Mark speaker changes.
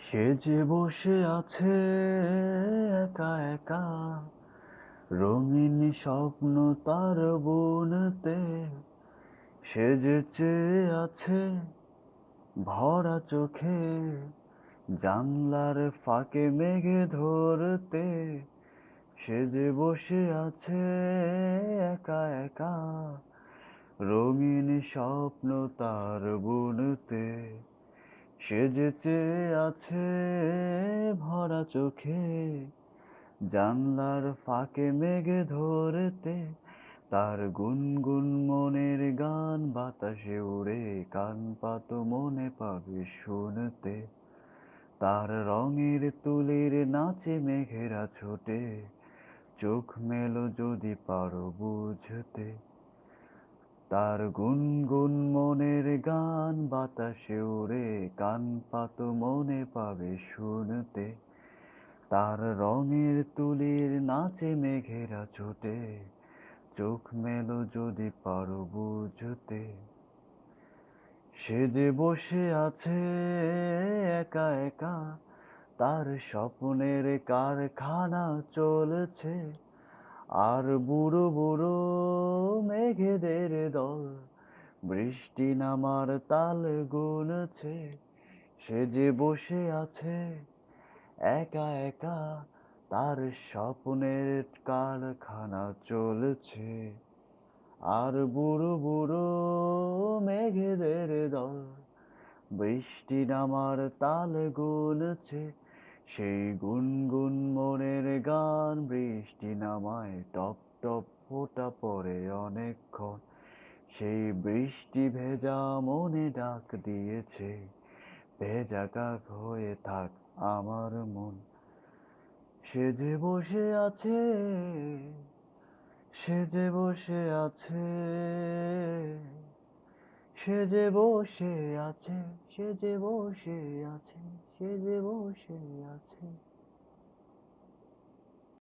Speaker 1: সে যে বসে আছে একা একা, রঙিন স্বপ্ন তার বুনতে। সে যে চেয়ে আছে ভরা চোখে, জানলার ফাঁকে মেঘে ধরতে। সে যে বসে আছে একা একা, রঙিন স্বপ্ন তার বুনতে। সে যে চেয়ে আছে ভরা চোখে, জানলার ফাঁকে মেঘে ধরতে। তার গুনগুন মনের গান বাতাসে উড়ে, কান পাত মনে পাবে শুনতে। তার রঙের তুলির নাচে মেঘেরা ছোটে, চোখ মেলো যদি পারো বুঝতে। তার গুনগুন মনের গান বাতাসে উড়ে, কান পাত মনে পাবে শুনতে। তার রঙের তুলির নাচে মেঘেরা ছোটে, চোখ মেলো যদি পারো বুঝতে। সে যে বসে আছে একা একা, তার স্বপ্নের কারখানা চলছে। আর বুড়ো বুড়ো মেঘেদের দল বৃষ্টি নামার তাল গুনছে। সে যে বসে আছে একা একা, তার স্বপ্নের কারখানা চলছে। আর বুড়ো বুড়ো মেঘেদের দল বৃষ্টি নামার তাল গুনছে। সেই গুনগুন মনের গান বৃষ্টি নামায় টপ টপ ফোঁটা পড়ে অনেকক্ষণ। সেই বৃষ্টি ভেজা মনে ডাক দিয়েছে, ভেজা কাক হয়ে থাক আমার মন। সে যে বসে আছে, সে যে বসে আছে, সে যে বসে আছে, সে যে বসে আছে, সে যে বসে আছে।